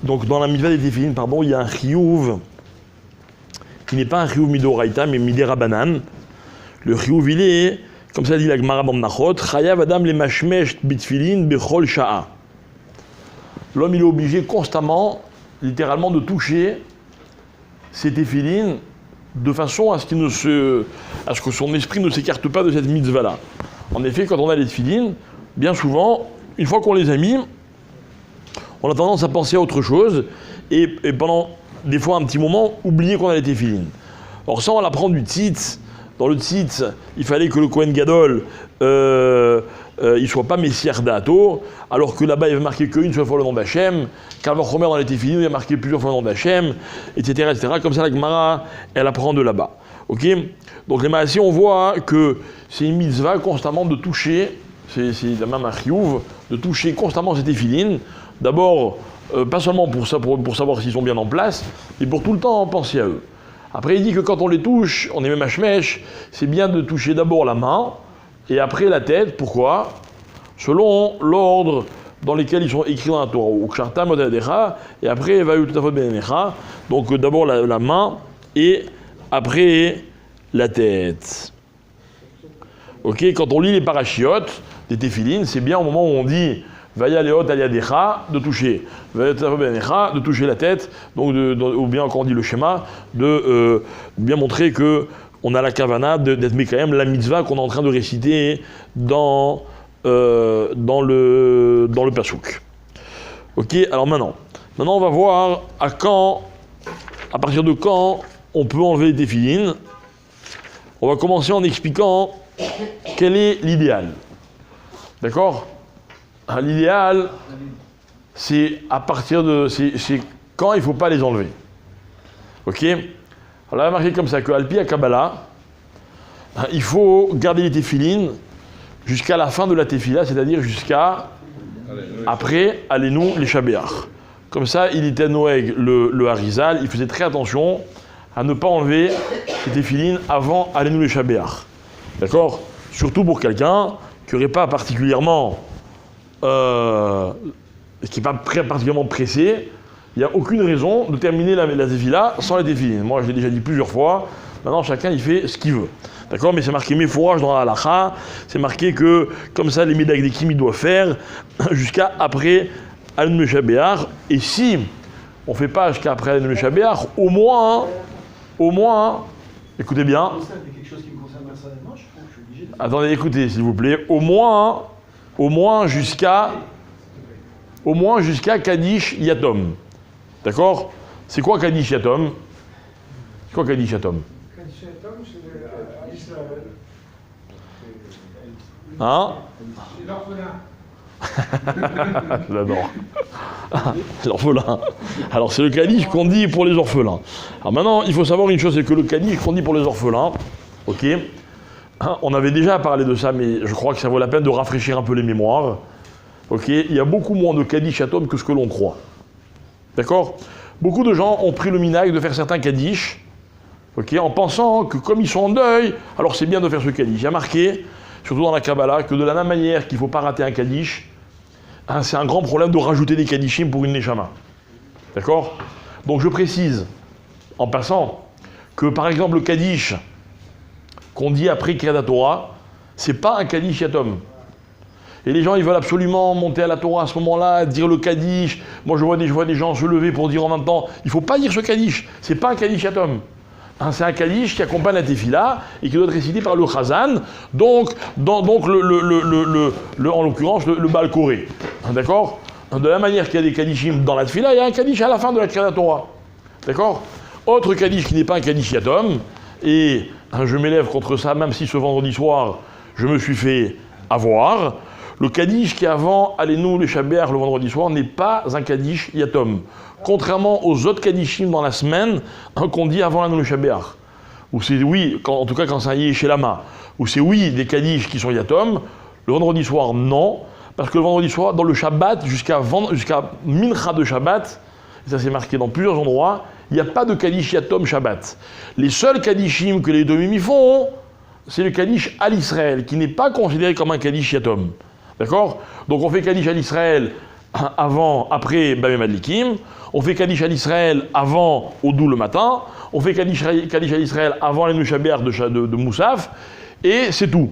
donc dans la mitzvah des téfilines, pardon, il y a un chiyuv qui n'est pas un chiyuv midoraita, mais miderabanan. Le chiyuv, il est, comme ça dit la Gemara Bamnachot, chayav adam le mashmesh bitfilin bechol sha'a. L'homme, il est obligé constamment, littéralement, de toucher ses téfilines de façon à ce que son esprit ne s'écarte pas de cette mitzvah-là. En effet, quand on a les téfilines, bien souvent, une fois qu'on les a mis, on a tendance à penser à autre chose et pendant des fois un petit moment, oublier qu'on a les téfilines. Or ça, on l'apprend du tzitz. Dans le tzitz, il fallait que le Kohen Gadol il soit pas Messiah Da'ato, alors que là-bas il y avait marqué qu'une seule fois le nom d'Hachem, Kalva Chomer dans les téfilines, il y a marqué plusieurs fois le nom d'Hachem, etc., etc. Comme ça, la Gemara, elle apprend de là-bas. Ok. Donc les Maasé, on voit que c'est une mitzvah constamment de toucher, c'est la même un chiyuv, de toucher constamment ces téfilines. D'abord, pas seulement pour savoir s'ils sont bien en place, mais pour tout le temps penser à eux. Après, il dit que quand on les touche, on est même à Shmesh, c'est bien de toucher d'abord la main, et après la tête. Pourquoi? Selon l'ordre dans lequel ils sont écrits dans la Torah. Ou Ksharta Modadecha, et après Vayu Tutafot Benecha. Donc d'abord la main, et après la tête. Ok, quand on lit les parachiotes des téfilines, c'est bien au moment où on dit Vaya Leot Aliadecha, de toucher. Vayu Tutafot Benecha, de toucher la tête. Donc ou bien quand on dit le schéma, de bien montrer que on a la kavana d'être Mekayem, la mitzvah qu'on est en train de réciter dans le Pasuk. Ok, alors maintenant on va voir à partir de quand on peut enlever les téfilines. On va commencer en expliquant quel est l'idéal. D'accord? L'idéal, c'est à partir de... c'est quand il ne faut pas les enlever. Ok? Alors, il a marqué comme ça que Alpi à Kabbalah, il faut garder les téfilines jusqu'à la fin de la tefila, c'est-à-dire jusqu'à après Alenu les Shabéach. Comme ça, il était Noeg, le Harizal, il faisait très attention à ne pas enlever les téfilines avant Alenu les Shabéach. D'accord? Surtout pour quelqu'un qui n'aurait pas particulièrement, qui n'est pas particulièrement pressé. Il n'y a aucune raison de terminer la tefila sans la téfilines. Moi, je l'ai déjà dit plusieurs fois. Maintenant, chacun, il fait ce qu'il veut. D'accord? Mais c'est marqué Mefourage dans la halacha. C'est marqué que, comme ça, les Médagdekim, il doit faire jusqu'à après Alenu Shabéach. Et si on ne fait pas jusqu'à après Alenu Shabéach, au moins, écoutez bien. Attendez, écoutez, s'il vous plaît. Au moins jusqu'à Kaddish Yatom. D'accord? C'est quoi Kaddish Yatom? C'est quoi Kaddish Yatom? Kaddish Yatom, c'est Israël. Hein? C'est l'orphelin. Je l'adore. L'orphelin. Alors c'est le Kaddish qu'on dit pour les orphelins. Alors maintenant, il faut savoir une chose, c'est que le Kaddish qu'on dit pour les orphelins, ok? On avait déjà parlé de ça, mais je crois que ça vaut la peine de rafraîchir un peu les mémoires. Ok? Il y a beaucoup moins de Kaddish Yatom que ce que l'on croit. D'accord? Beaucoup de gens ont pris le minag de faire certains Kaddish, okay, en pensant que comme ils sont en deuil, alors c'est bien de faire ce Kaddish. Il y a marqué, surtout dans la Kabbalah, que de la même manière qu'il ne faut pas rater un Kaddish, c'est un grand problème de rajouter des Kaddishim pour une Neshama. D'accord? Donc je précise, en passant, que par exemple le Kaddish qu'on dit après Kriyat Torah, c'est pas un Kaddish Yatom. Et les gens, ils veulent absolument monter à la Torah à ce moment-là, dire le Kaddish. Moi, je vois des gens se lever pour dire en même temps, il ne faut pas dire ce Kaddish. C'est pas un Kaddish Yatom. C'est un Kaddish qui accompagne la Tefila et qui doit être récité par le Chazan, donc en l'occurrence, le Baal Koré. D'accord? De la manière qu'il y a des Kaddishim dans la Tefila, il y a un Kaddish à la fin de la Kriyat Torah. D'accord? Autre Kaddish qui n'est pas un Kaddish Yatom, et je m'élève contre ça, même si ce vendredi soir, je me suis fait avoir. Le Kaddish qui est avant Alenu les Shabéach le vendredi soir n'est pas un Kaddish Yatom. Contrairement aux autres Kaddishim dans la semaine qu'on dit avant Alenu les Shabéach. Ou c'est oui, en tout cas quand c'est un Yé chez Lama. Ou c'est oui des Kaddish qui sont Yatom. Le vendredi soir, non. Parce que le vendredi soir, dans le Shabbat, jusqu'à Mincha de Shabbat, et ça c'est marqué dans plusieurs endroits, il n'y a pas de Kaddish Yatom Shabbat. Les seuls Kaddishim que les Domim font, c'est le Kaddish Al-Israël, qui n'est pas considéré comme un Kaddish Yatom. D'accord? Donc on fait Kaddish Al-Israël après Bamé Madlikim, on fait Kaddish à l'Israël avant Odou le matin, on fait Kaddish à l'Israël avant les Nushaber de Moussaf, et c'est tout.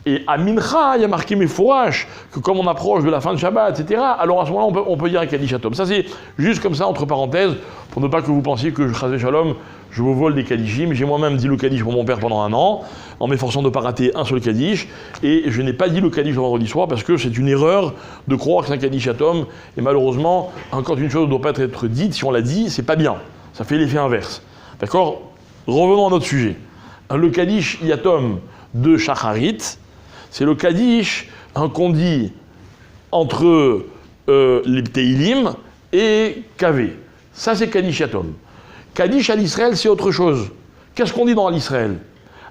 Et à Mincha, il y a marqué Mefourash, que comme on approche de la fin de Shabbat, etc., alors à ce moment-là, on peut dire un Kaddish Atom. Ça, c'est juste comme ça, entre parenthèses, pour ne pas que vous pensiez que, Chazé Shalom, je vous vole des Kaddishim. J'ai moi-même dit le Kaddish pour mon père pendant 1 an, en m'efforçant de ne pas rater un seul Kaddish, et je n'ai pas dit le Kaddish le vendredi soir, parce que c'est une erreur de croire que c'est un Kaddish Atom, et malheureusement, quand une chose ne doit pas être dite, si on l'a dit, c'est pas bien. Ça fait l'effet inverse. D'accord ? Revenons à notre sujet. Le Kaddish Yatom de Shacharit, c'est le Kaddish qu'on dit entre les Teilim et Kavé. Ça, c'est Kaddish Yatom. Kaddish à l'Israël, c'est autre chose. Qu'est-ce qu'on dit dans l'Israël ?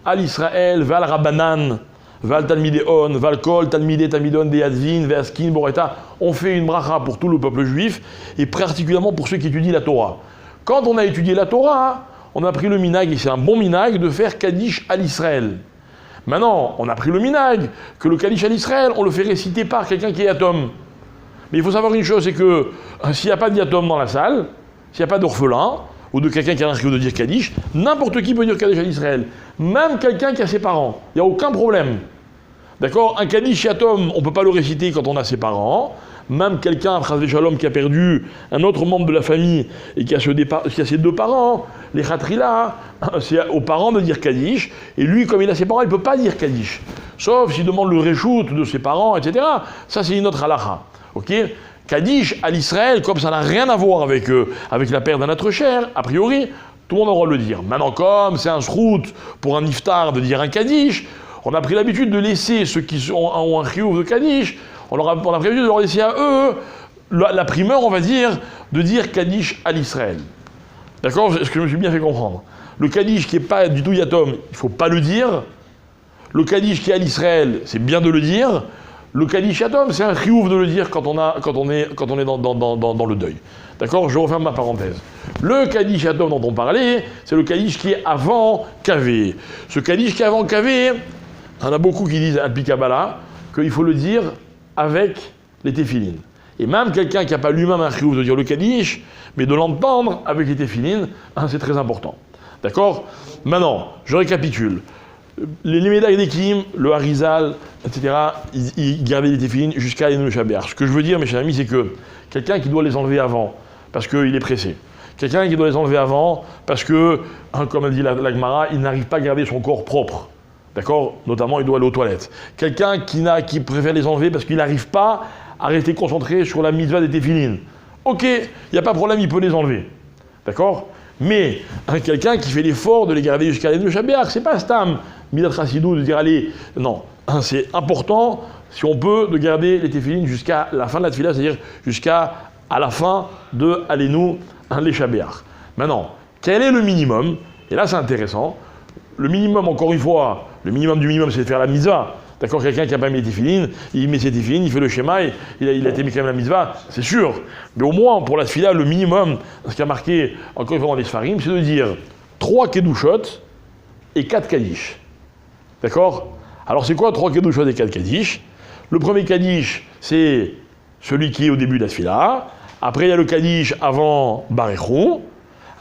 À l'Israël, Val Rabbanan, Val Talmidéon, Val Kol, Talmidon, Deyadzin, Veaskin, Boreta. On fait une bracha pour tout le peuple juif, et particulièrement pour ceux qui étudient la Torah. Quand on a étudié la Torah, on a pris le minag, et c'est un bon minag, de faire Kaddish à l'Israël. Maintenant, on a pris le minag, que le Kaddish à l'Israël, on le fait réciter par quelqu'un qui est Yatom. Mais il faut savoir une chose, c'est que s'il n'y a pas de Yatom dans la salle, s'il n'y a pas d'orphelin, ou de quelqu'un qui a un riot de dire Kaddish, n'importe qui peut dire Kaddish à l'Israël. Même quelqu'un qui a ses parents. Il n'y a aucun problème. D'accord ? Un Kaddish Yatom, on ne peut pas le réciter quand on a ses parents. Même quelqu'un, Chazé Shalom, qui a perdu un autre membre de la famille et qui a ses 2 parents, les Khatrila, c'est aux parents de dire Kaddish, et lui, comme il a ses parents, il ne peut pas dire Kaddish. Sauf s'il demande le réchout de ses parents, etc. Ça, c'est une autre halakha. Ok ? Kaddish à l'Israël, comme ça n'a rien à voir avec la perte d'un être cher, a priori, tout le monde aura le dire. Maintenant, comme c'est un shrout pour un iftar de dire un Kaddish, on a pris l'habitude de laisser ceux qui ont un chiyuv de Kaddish, on a pris l'habitude de leur laisser à eux la primeur, on va dire, de dire Kaddish à l'Israël. D'accord ? Est-ce que je me suis bien fait comprendre ? Le Kaddish qui n'est pas du tout Yatom, il ne faut pas le dire. Le Kaddish qui est à l'Israël, c'est bien de le dire. Le Kaddish Yatom, c'est un chiyuv de le dire quand on est dans le deuil. D'accord ? Je referme ma parenthèse. Le Kaddish Yatom dont on parlait, c'est le Kaddish qui est avant Kavé. Ce Kaddish qui est avant Kavé, il y en a beaucoup qui disent Alpi Kabbalah qu'il faut le dire avec les téphilines. Et même quelqu'un qui n'a pas lui-même un chiyuv de dire le Kaddish, mais de l'entendre avec les téphilines, c'est très important. D'accord ? Maintenant, je récapitule. Les médailles d'Ekim, le Harizal, etc., ils gardaient les téphilines jusqu'à l'Enu Shaber. Ce que je veux dire, mes chers amis, c'est que quelqu'un qui doit les enlever avant, parce qu'il est pressé. Quelqu'un qui doit les enlever avant, parce que, comme a dit la Gemara, il n'arrive pas à garder son corps propre. D'accord ? Notamment, il doit aller aux toilettes. Quelqu'un qui préfère les enlever parce qu'il n'arrive pas à rester concentré sur la mitzvah des téphilines. Ok, il n'y a pas de problème, il peut les enlever. D'accord ? Mais quelqu'un qui fait l'effort de les garder jusqu'à l'Enu Shaber, c'est pas Stam, Midat Chassidou, de dire allez, non, c'est important, si on peut, de garder les téphilines jusqu'à la fin de la tefila, c'est-à-dire jusqu'à la fin de Alenu les Shaber. Maintenant, quel est le minimum ? Et là, c'est intéressant. Le minimum, encore une fois, le minimum du minimum, c'est de faire la mitzvah. D'accord, quelqu'un qui n'a pas mis les téphilines, il met ses téphilines, il fait le schéma, et il a été mis quand même la mitzvah, c'est sûr. Mais au moins, pour la tefila, le minimum, ce qui a marqué, encore une fois dans les Sfarim, c'est de dire 3 kedushot et 4 kaddish. D'accord ? Alors c'est quoi 3 kedushot et 4 kaddish ? Le premier kaddish, c'est celui qui est au début de la tefila. Après, il y a le kaddish avant Barechou.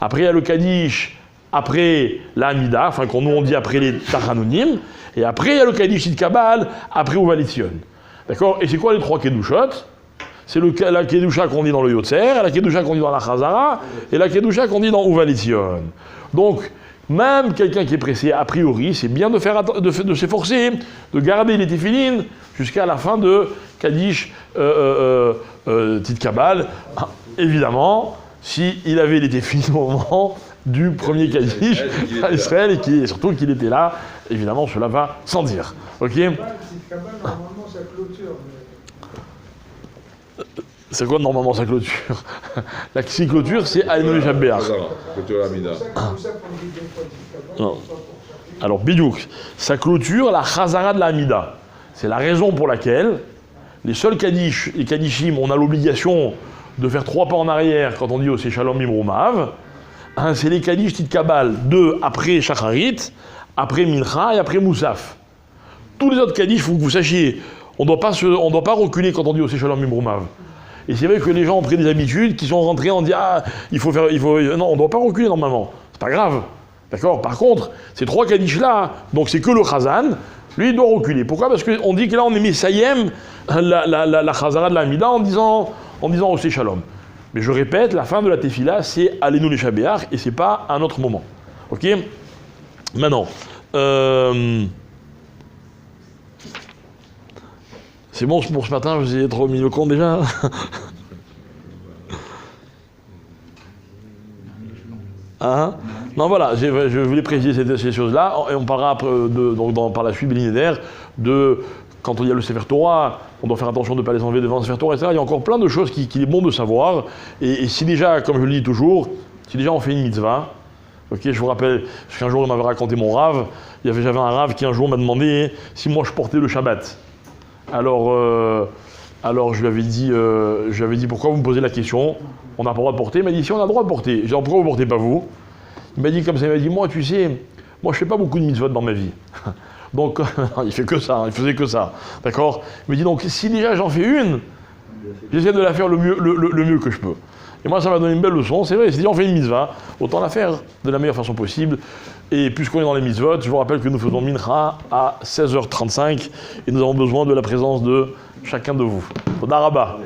Après, il y a le kaddish après la Hamida, enfin qu'on nous on dit après les Tachanonim, et après il y a le Kaddish de Kabbal, après Uvalitzion. D'accord ? Et c'est quoi les 3 Kedushot ? C'est la Kedusha qu'on dit dans le Yotzer, la Kedusha qu'on dit dans la Chazara, et la Kedusha qu'on dit dans Uvalitzion. Donc, même quelqu'un qui est pressé, a priori, c'est bien de s'efforcer, de garder les téphilines jusqu'à la fin de Kaddish Tit Kabbal. Évidemment, s'il avait les téphilines au moment du premier Kaddish à Israël et surtout qu'il était là, évidemment cela va sans dire. Ok ? Normalement ça clôture. C'est quoi normalement sa clôture ? La clôture c'est Alenu Shaber. Clôture Amida. Non. Alors Bidouk, sa clôture la Chazara de la Hamida. C'est la raison pour laquelle les seuls Kaddish, les Kaddishim, on a l'obligation de faire 3 pas en arrière quand on dit au Shalom Mimroumav. C'est les Kaddish Tit Kabbal, 2 après Shacharit, après Mincha et après Moussaf. Tous les autres Kaddish, il faut que vous sachiez, on ne doit pas reculer quand on dit au Shalom Mimroumav. Et c'est vrai que les gens ont pris des habitudes qui sont rentrés en disant ah, non, on ne doit pas reculer normalement. C'est pas grave. D'accord. Par contre, ces 3 Kaddish-là, donc c'est que le Chazan, lui, il doit reculer. Pourquoi? Parce qu'on dit que là, on est Messayem, la Chazara de la Hamida, en disant Osé Shalom. Mais je répète, la fin de la Tefila, c'est Alenu les Shabéach, et c'est pas à un autre moment. Ok? Maintenant, c'est bon pour ce matin, je vous ai trop mis le compte déjà. Hein? Non, voilà, je voulais préciser ces choses-là, et on parlera après par la suite, Bélinéder, de quand il y a le Sefer Torah, on doit faire attention de ne pas les enlever devant le Sefer Torah, etc. Il y a encore plein de choses qu'il est bon de savoir, et si déjà, comme je le dis toujours, si déjà on fait une mitzvah, ok, je vous rappelle, parce qu'un jour il m'avait raconté mon rave, j'avais un rave qui un jour m'a demandé si moi je portais le Shabbat. Alors je lui avais dit pourquoi vous me posez la question? On n'a pas le droit de porter. Il m'a dit si on a le droit de porter. J'ai dit pourquoi vous ne portez pas vous? Il m'a dit comme ça, il m'a dit moi tu sais, moi je fais pas beaucoup de mitzvot dans ma vie. Donc il fait que ça, il faisait que ça. D'accord? Il m'a dit donc si déjà j'en fais une, j'essaie de la faire le mieux que je peux. Et moi ça m'a donné une belle leçon, c'est vrai, c'est dit on fait une mitzvah, autant la faire de la meilleure façon possible. Et puisqu'on est dans les mitzvot, je vous rappelle que nous faisons mincha à 16h35 et nous avons besoin de la présence de chacun de vous. Toda rabba.